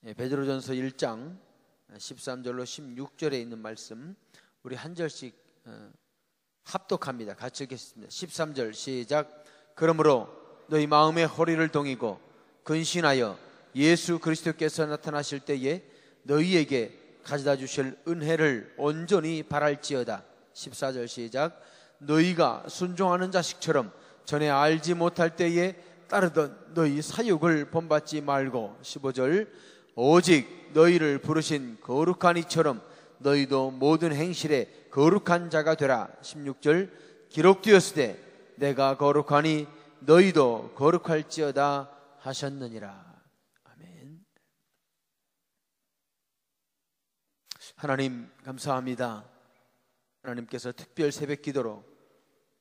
베드로전서 1장 13절로 16절에 있는 말씀 우리 한 절씩 합독합니다. 같이 읽겠습니다. 13절 시작. 그러므로 너희 마음의 허리를 동이고 근신하여 예수 그리스도께서 나타나실 때에 너희에게 가져다 주실 은혜를 온전히 바랄지어다. 14절 시작. 너희가 순종하는 자식처럼 전에 알지 못할 때에 따르던 너희 사욕을 본받지 말고 15절 오직 너희를 부르신 거룩한 이처럼 너희도 모든 행실에 거룩한 자가 되라. 16절 기록되었으되 내가 거룩하니 너희도 거룩할지어다 하셨느니라. 아멘. 하나님 감사합니다. 하나님께서 특별 새벽 기도로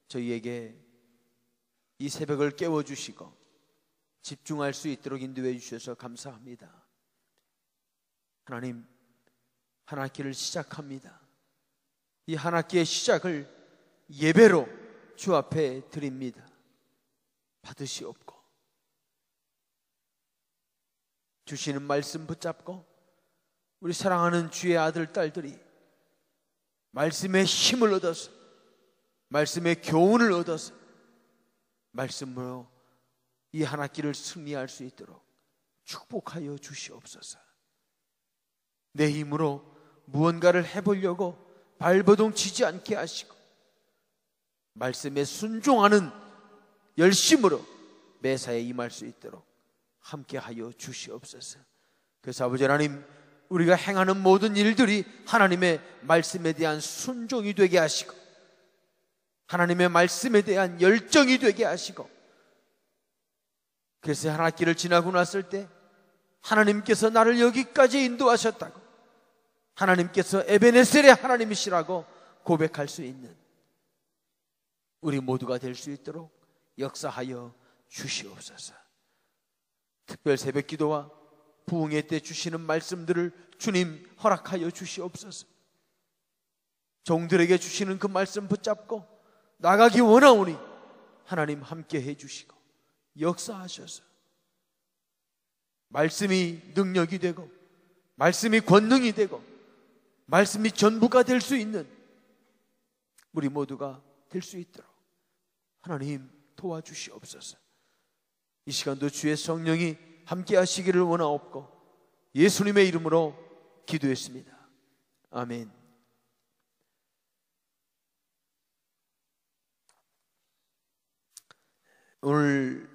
저희에게 이 새벽을 깨워주시고 집중할 수 있도록 인도해 주셔서 감사합니다. 하나님, 한 학기를 시작합니다. 이 한 학기의 시작을 예배로 주 앞에 드립니다. 받으시옵고 주시는 말씀 붙잡고 우리 사랑하는 주의 아들 딸들이 말씀의 힘을 얻어서 말씀의 교훈을 얻어서 말씀으로 이 한 학기를 승리할 수 있도록 축복하여 주시옵소서. 내 힘으로 무언가를 해보려고 발버둥 치지 않게 하시고 말씀에 순종하는 열심으로 매사에 임할 수 있도록 함께하여 주시옵소서. 그래서 아버지 하나님, 우리가 행하는 모든 일들이 하나님의 말씀에 대한 순종이 되게 하시고 하나님의 말씀에 대한 열정이 되게 하시고, 그래서 한 학기를 지나고 났을 때 하나님께서 나를 여기까지 인도하셨다고, 하나님께서 에베네셀의 하나님이시라고 고백할 수 있는 우리 모두가 될 수 있도록 역사하여 주시옵소서. 특별 새벽 기도와 부흥회 때 주시는 말씀들을 주님 허락하여 주시옵소서. 종들에게 주시는 그 말씀 붙잡고 나가기 원하오니 하나님 함께 해주시고 역사하셔서 말씀이 능력이 되고 말씀이 권능이 되고 말씀이 전부가 될 수 있는 우리 모두가 될 수 있도록 하나님 도와주시옵소서. 이 시간도 주의 성령이 함께 하시기를 원하옵고 예수님의 이름으로 기도했습니다. 아멘. 오늘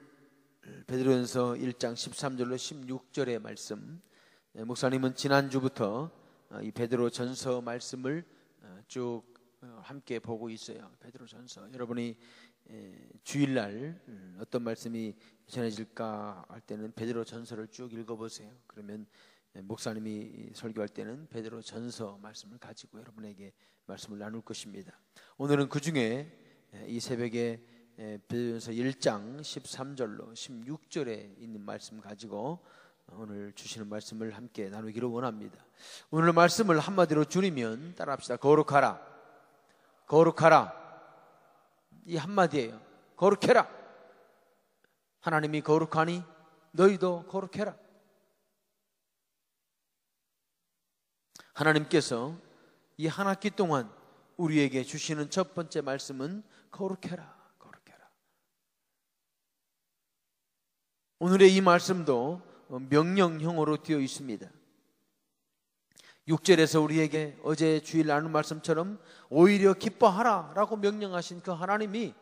베드로전서 1장 13절로 16절의 말씀, 목사님은 지난주부터 이 베드로전서 말씀을 쭉 함께 보고 있어요. 베드로전서, 여러분이 주일날 어떤 말씀이 전해질까 할 때는 베드로전서를 쭉 읽어보세요. 그러면 목사님이 설교할 때는 베드로전서 말씀을 가지고 여러분에게 말씀을 나눌 것입니다. 오늘은 그 중에 이 새벽에 베드로전서 1장 13절로 16절에 있는 말씀 가지고 오늘 주시는 말씀을 함께 나누기를 원합니다. 오늘 말씀을 한마디로 줄이면 따라합시다. 거룩하라. 거룩하라. 이 한마디예요. 거룩해라. 하나님이 거룩하니 너희도 거룩해라. 하나님께서 이 한 학기 동안 우리에게 주시는 첫 번째 말씀은 거룩해라. 오늘의 이 말씀도 명령형으로 되어 있습니다. 6절에서 우리에게 어제 주일 나눈 말씀처럼 오히려 기뻐하라 라고 명령하신 그 하나님이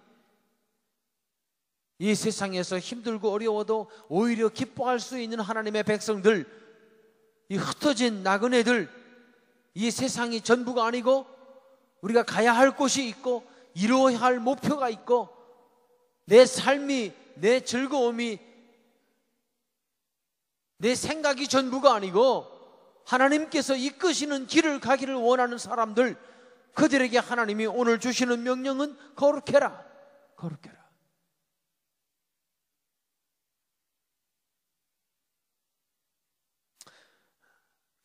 이 세상에서 힘들고 어려워도 오히려 기뻐할 수 있는 하나님의 백성들, 이 흩어진 나그네들, 이 세상이 전부가 아니고 우리가 가야 할 곳이 있고 이루어야 할 목표가 있고 내 삶이, 내 즐거움이, 내 생각이 전부가 아니고 하나님께서 이끄시는 길을 가기를 원하는 사람들, 그들에게 하나님이 오늘 주시는 명령은 거룩해라. 거룩해라.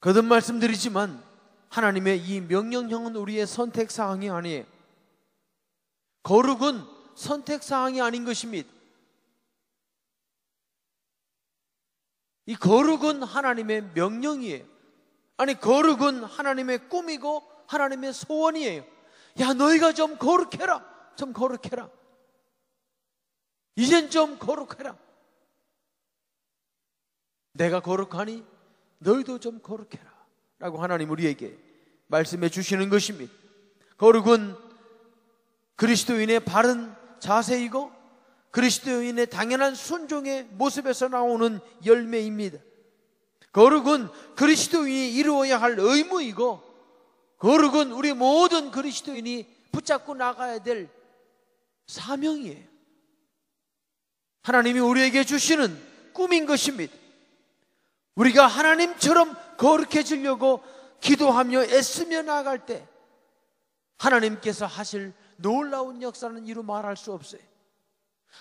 거듭 말씀드리지만 하나님의 이 명령형은 우리의 선택사항이 아니에요. 거룩은 선택사항이 아닌 것입니다. 이 거룩은 하나님의 명령이에요. 아니, 거룩은 하나님의 꿈이고 하나님의 소원이에요. 야, 너희가 좀 거룩해라. 좀 거룩해라. 이젠 좀 거룩해라. 내가 거룩하니 너희도 좀 거룩해라 라고 하나님 우리에게 말씀해 주시는 것입니다. 거룩은 그리스도인의 바른 자세이고 그리스도인의 당연한 순종의 모습에서 나오는 열매입니다. 거룩은 그리스도인이 이루어야 할 의무이고 거룩은 우리 모든 그리스도인이 붙잡고 나가야 될 사명이에요. 하나님이 우리에게 주시는 꿈인 것입니다. 우리가 하나님처럼 거룩해지려고 기도하며 애쓰며 나아갈 때 하나님께서 하실 놀라운 역사는 이루 말할 수 없어요.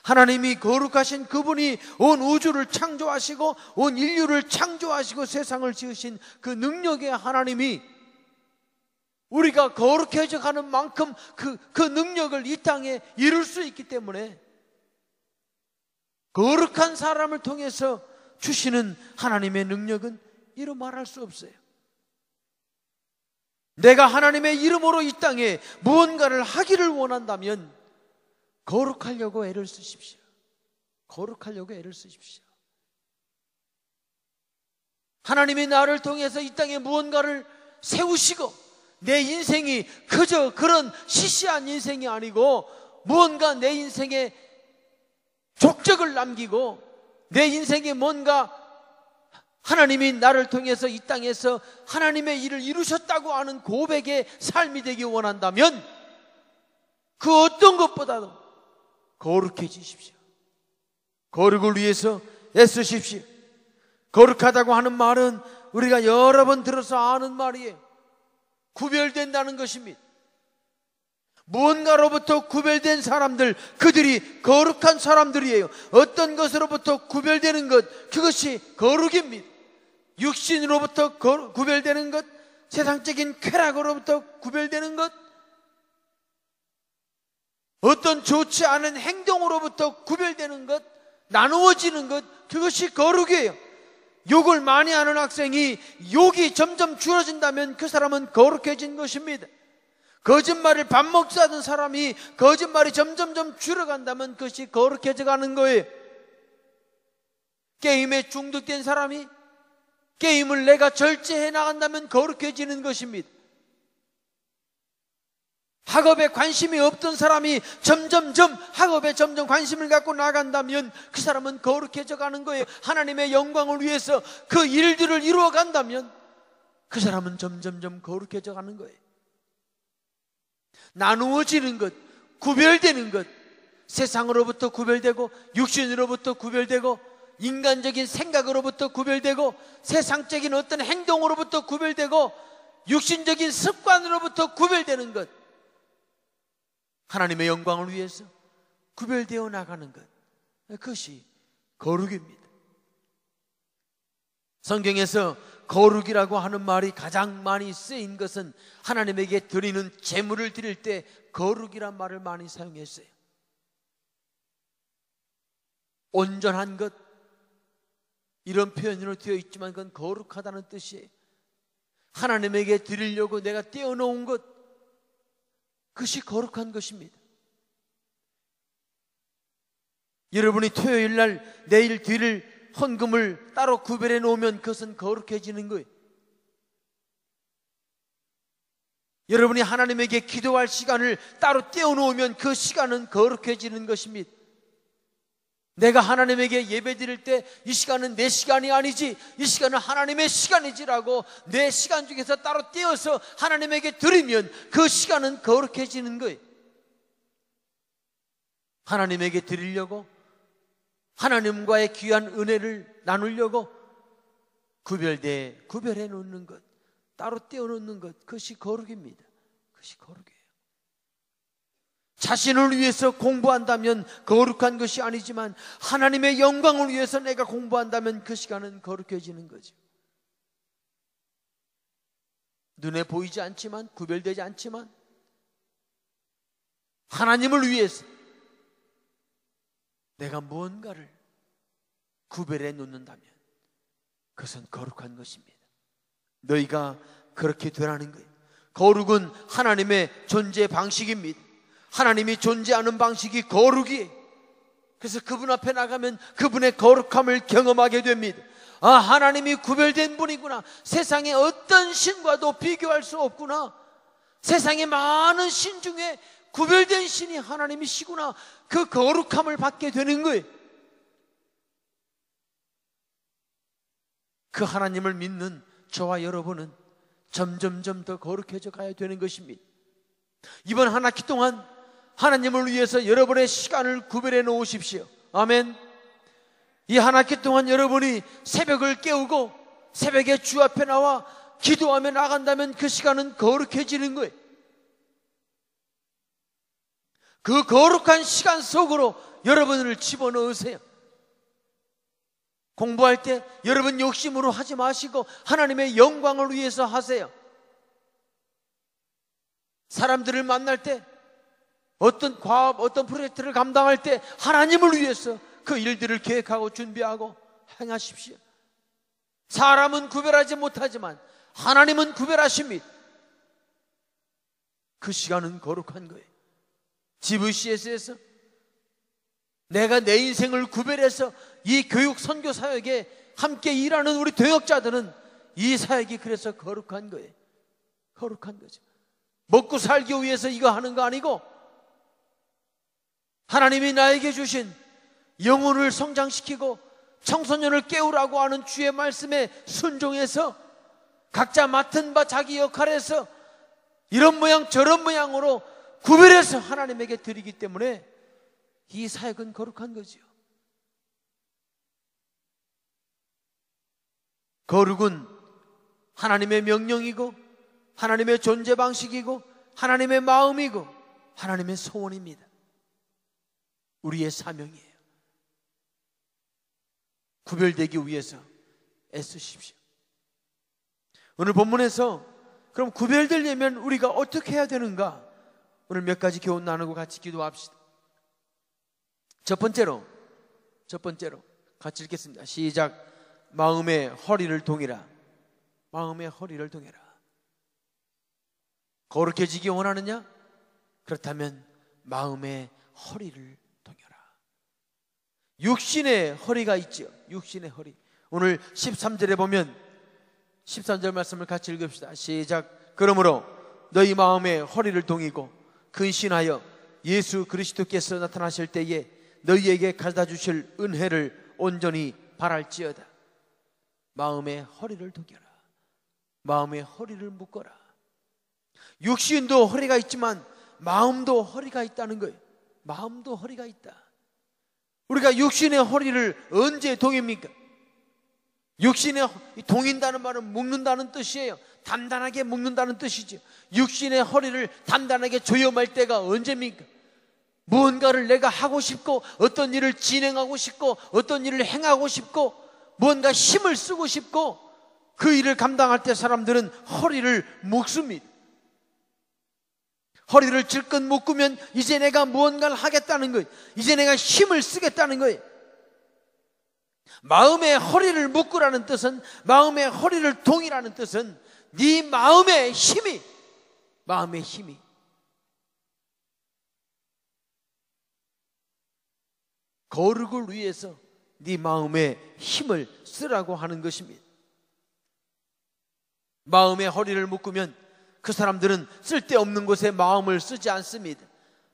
하나님이 거룩하신 그분이 온 우주를 창조하시고 온 인류를 창조하시고 세상을 지으신 그 능력의 하나님이 우리가 거룩해져 가는 만큼 그 능력을 이 땅에 이룰 수 있기 때문에 거룩한 사람을 통해서 주시는 하나님의 능력은 이루 말할 수 없어요. 내가 하나님의 이름으로 이 땅에 무언가를 하기를 원한다면 거룩하려고 애를 쓰십시오. 거룩하려고 애를 쓰십시오. 하나님이 나를 통해서 이 땅에 무언가를 세우시고 내 인생이 그저 그런 시시한 인생이 아니고 무언가 내 인생에 족적을 남기고 내 인생에 뭔가 하나님이 나를 통해서 이 땅에서 하나님의 일을 이루셨다고 하는 고백의 삶이 되기 원한다면 그 어떤 것보다도 거룩해지십시오. 거룩을 위해서 애쓰십시오. 거룩하다고 하는 말은 우리가 여러 번 들어서 아는 말이에요. 구별된다는 것입니다. 무언가로부터 구별된 사람들, 그들이 거룩한 사람들이에요. 어떤 것으로부터 구별되는 것, 그것이 거룩입니다. 육신으로부터 구별되는 것, 세상적인 쾌락으로부터 구별되는 것, 어떤 좋지 않은 행동으로부터 구별되는 것, 나누어지는 것, 그것이 거룩이에요. 욕을 많이 하는 학생이 욕이 점점 줄어진다면 그 사람은 거룩해진 것입니다. 거짓말을 밥 먹자 하던 사람이 거짓말이 점점점 줄어간다면 그것이 거룩해져 가는 거예요. 게임에 중독된 사람이 게임을 내가 절제해 나간다면 거룩해지는 것입니다. 학업에 관심이 없던 사람이 점점점 학업에 점점 관심을 갖고 나간다면 그 사람은 거룩해져 가는 거예요. 하나님의 영광을 위해서 그 일들을 이루어 간다면 그 사람은 점점점 거룩해져 가는 거예요. 나누어지는 것, 구별되는 것, 세상으로부터 구별되고 육신으로부터 구별되고 인간적인 생각으로부터 구별되고 세상적인 어떤 행동으로부터 구별되고 육신적인 습관으로부터 구별되는 것, 하나님의 영광을 위해서 구별되어 나가는 것, 그것이 거룩입니다. 성경에서 거룩이라고 하는 말이 가장 많이 쓰인 것은 하나님에게 드리는 제물을 드릴 때 거룩이란 말을 많이 사용했어요. 온전한 것, 이런 표현으로 되어 있지만 그건 거룩하다는 뜻이에요. 하나님에게 드리려고 내가 떼어놓은 것, 그것이 거룩한 것입니다. 여러분이 토요일 날 내일 드릴 헌금을 따로 구별해 놓으면 그것은 거룩해지는 거예요. 여러분이 하나님에게 기도할 시간을 따로 떼어 놓으면 그 시간은 거룩해지는 것입니다. 내가 하나님에게 예배 드릴 때 이 시간은 내 시간이 아니지, 이 시간은 하나님의 시간이지라고 내 시간 중에서 따로 떼어서 하나님에게 드리면 그 시간은 거룩해지는 거예요. 하나님에게 드리려고, 하나님과의 귀한 은혜를 나누려고 구별해 놓는 것, 따로 떼어 놓는 것, 그것이 거룩입니다. 그것이 거룩이에요. 자신을 위해서 공부한다면 거룩한 것이 아니지만 하나님의 영광을 위해서 내가 공부한다면 그 시간은 거룩해지는 거죠. 눈에 보이지 않지만, 구별되지 않지만 하나님을 위해서 내가 무언가를 구별해 놓는다면 그것은 거룩한 것입니다. 너희가 그렇게 되라는 거예요. 거룩은 하나님의 존재 방식입니다. 하나님이 존재하는 방식이 거룩이에요. 그래서 그분 앞에 나가면 그분의 거룩함을 경험하게 됩니다. 아, 하나님이 구별된 분이구나. 세상의 어떤 신과도 비교할 수 없구나. 세상의 많은 신 중에 구별된 신이 하나님이시구나. 그 거룩함을 받게 되는 거예요. 그 하나님을 믿는 저와 여러분은 점점점 더 거룩해져 가야 되는 것입니다. 이번 한 학기 동안 하나님을 위해서 여러분의 시간을 구별해 놓으십시오. 아멘. 이 한 학기 동안 여러분이 새벽을 깨우고 새벽에 주 앞에 나와 기도하며 나간다면 그 시간은 거룩해지는 거예요. 그 거룩한 시간 속으로 여러분을 집어넣으세요. 공부할 때 여러분 욕심으로 하지 마시고 하나님의 영광을 위해서 하세요. 사람들을 만날 때, 어떤 과업, 어떤 프로젝트를 감당할 때 하나님을 위해서 그 일들을 계획하고 준비하고 행하십시오. 사람은 구별하지 못하지만 하나님은 구별하십니다. 그 시간은 거룩한 거예요. GVCS에서 내가 내 인생을 구별해서 이 교육 선교 사역에 함께 일하는 우리 동역자들은 이 사역이 그래서 거룩한 거예요. 거룩한 거죠. 먹고 살기 위해서 이거 하는 거 아니고 하나님이 나에게 주신 영혼을 성장시키고 청소년을 깨우라고 하는 주의 말씀에 순종해서 각자 맡은 바 자기 역할에서 이런 모양 저런 모양으로 구별해서 하나님에게 드리기 때문에 이 사역은 거룩한 거지요. 거룩은 하나님의 명령이고 하나님의 존재 방식이고 하나님의 마음이고 하나님의 소원입니다. 우리의 사명이에요. 구별되기 위해서 애쓰십시오. 오늘 본문에서 그럼 구별되려면 우리가 어떻게 해야 되는가? 오늘 몇 가지 교훈 나누고 같이 기도합시다. 첫 번째로 같이 읽겠습니다. 시작. 마음의 허리를 동이라. 마음의 허리를 동이라. 거룩해지기 원하느냐? 그렇다면 마음의 허리를 동여라. 육신의 허리가 있죠. 육신의 허리. 오늘 13절에 보면 13절 말씀을 같이 읽읍시다. 시작. 그러므로 너희 마음의 허리를 동이고 근신하여 예수 그리스도께서 나타나실 때에 너희에게 가져다 주실 은혜를 온전히 바랄지어다. 마음의 허리를 동여라. 마음의 허리를 묶어라. 육신도 허리가 있지만 마음도 허리가 있다는 거예요. 마음도 허리가 있다. 우리가 육신의 허리를 언제 동입니까? 육신의 동인다는 말은 묶는다는 뜻이에요. 단단하게 묶는다는 뜻이죠. 육신의 허리를 단단하게 조여맬 때가 언제입니까? 무언가를 내가 하고 싶고 어떤 일을 진행하고 싶고 어떤 일을 행하고 싶고 무언가 힘을 쓰고 싶고 그 일을 감당할 때 사람들은 허리를 묶습니다. 허리를 질끈 묶으면 이제 내가 무언가를 하겠다는 거예요. 이제 내가 힘을 쓰겠다는 거예요. 마음의 허리를 묶으라는 뜻은, 마음의 허리를 동이라는 뜻은 네 마음의 힘이 거룩을 위해서 네 마음의 힘을 쓰라고 하는 것입니다. 마음의 허리를 묶으면 그 사람들은 쓸데없는 곳에 마음을 쓰지 않습니다.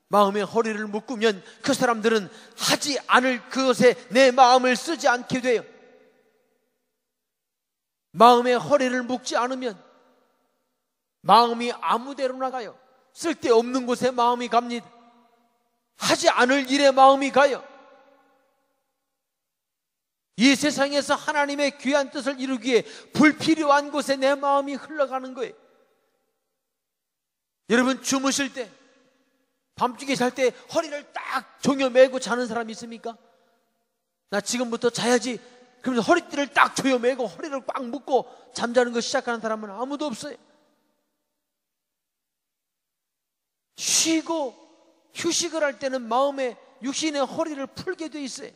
마음의 허리를 묶으면 그 사람들은 하지 않을 그것에 내 마음을 쓰지 않게 돼요. 마음의 허리를 묶지 않으면 마음이 아무데로 나가요. 쓸데없는 곳에 마음이 갑니다. 하지 않을 일에 마음이 가요. 이 세상에서 하나님의 귀한 뜻을 이루기에 불필요한 곳에 내 마음이 흘러가는 거예요. 여러분 주무실 때, 밤중에 잘 때 허리를 딱 조여 매고 자는 사람 있습니까? 나 지금부터 자야지 그러면서 허리띠를 딱 조여 매고 허리를 꽉 묶고 잠자는 거 시작하는 사람은 아무도 없어요. 쉬고 휴식을 할 때는 마음의 육신의 허리를 풀게 돼 있어요.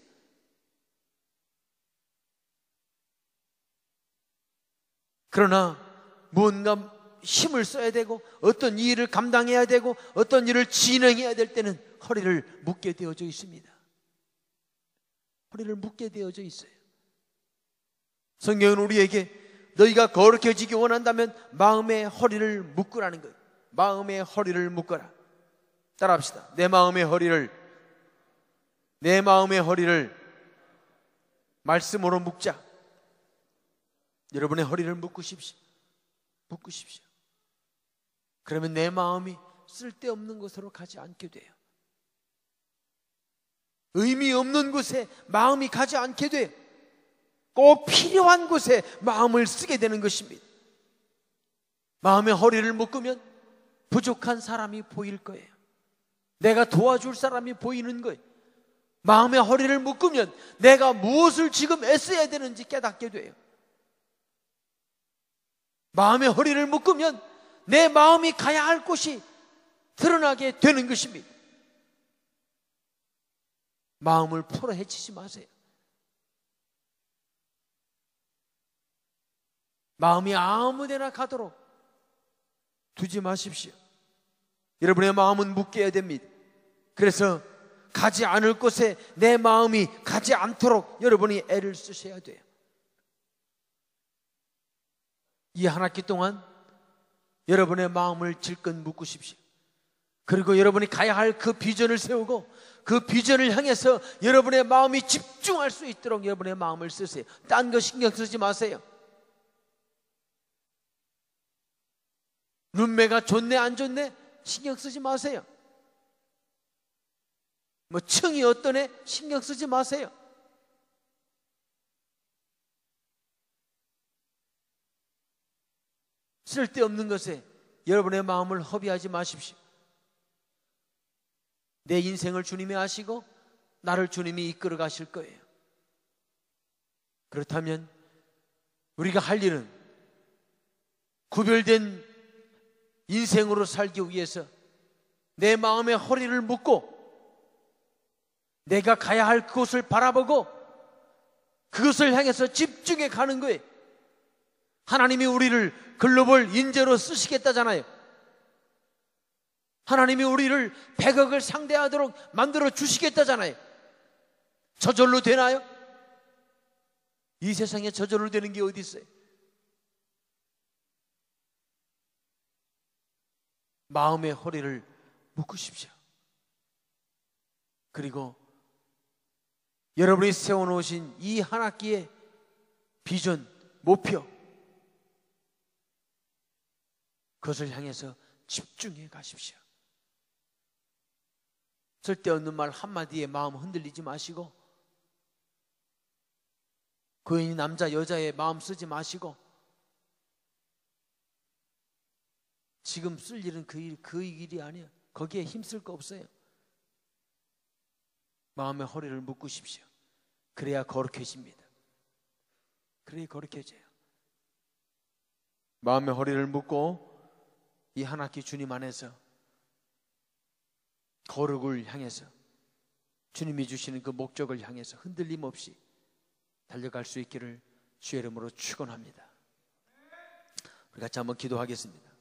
그러나 무언가 힘을 써야 되고 어떤 일을 감당해야 되고 어떤 일을 진행해야 될 때는 허리를 묶게 되어져 있습니다. 허리를 묶게 되어져 있어요. 성경은 우리에게 너희가 거룩해지기 원한다면 마음의 허리를 묶으라는 거예요. 마음의 허리를 묶어라. 따라합시다. 내 마음의 허리를 말씀으로 묶자. 여러분의 허리를 묶으십시오. 그러면 내 마음이 쓸데없는 곳으로 가지 않게 돼요. 의미 없는 곳에 마음이 가지 않게 돼요. 꼭 필요한 곳에 마음을 쓰게 되는 것입니다. 마음의 허리를 묶으면 부족한 사람이 보일 거예요. 내가 도와줄 사람이 보이는 거예요. 마음의 허리를 묶으면 내가 무엇을 지금 애써야 되는지 깨닫게 돼요. 마음의 허리를 묶으면 내 마음이 가야 할 곳이 드러나게 되는 것입니다. 마음을 풀어 헤치지 마세요. 마음이 아무데나 가도록 두지 마십시오. 여러분의 마음은 묶여야 됩니다. 그래서 가지 않을 곳에 내 마음이 가지 않도록 여러분이 애를 쓰셔야 돼요. 이 한 학기 동안 여러분의 마음을 질끈 묶으십시오. 그리고 여러분이 가야 할 그 비전을 세우고 그 비전을 향해서 여러분의 마음이 집중할 수 있도록 여러분의 마음을 쓰세요. 딴 거 신경 쓰지 마세요. 눈매가 좋네 안 좋네 신경 쓰지 마세요. 뭐 층이 어떠네 신경 쓰지 마세요. 쓸데없는 것에 여러분의 마음을 허비하지 마십시오. 내 인생을 주님이 아시고 나를 주님이 이끌어 가실 거예요. 그렇다면 우리가 할 일은 구별된 인생으로 살기 위해서 내 마음의 허리를 묶고 내가 가야 할 그곳을 바라보고 그것을 향해서 집중해 가는 거예요. 하나님이 우리를 글로벌 인재로 쓰시겠다잖아요. 하나님이 우리를 100억을 상대하도록 만들어 주시겠다잖아요. 저절로 되나요? 이 세상에 저절로 되는 게 어디 있어요? 마음의 허리를 묶으십시오. 그리고 여러분이 세워놓으신 이 한 학기의 비전, 목표, 그것을 향해서 집중해 가십시오. 쓸데없는 말 한마디에 마음 흔들리지 마시고, 괜히 남자 여자의 마음 쓰지 마시고, 지금 쓸 일은 그 일이 아니야. 거기에 힘쓸 거 없어요. 마음의 허리를 묶으십시오. 그래야 거룩해집니다. 그래야 거룩해져요. 마음의 허리를 묶고 이 한 학기 주님 안에서 거룩을 향해서 주님이 주시는 그 목적을 향해서 흔들림 없이 달려갈 수 있기를 주의 이름으로 축원합니다. 우리 같이 한번 기도하겠습니다.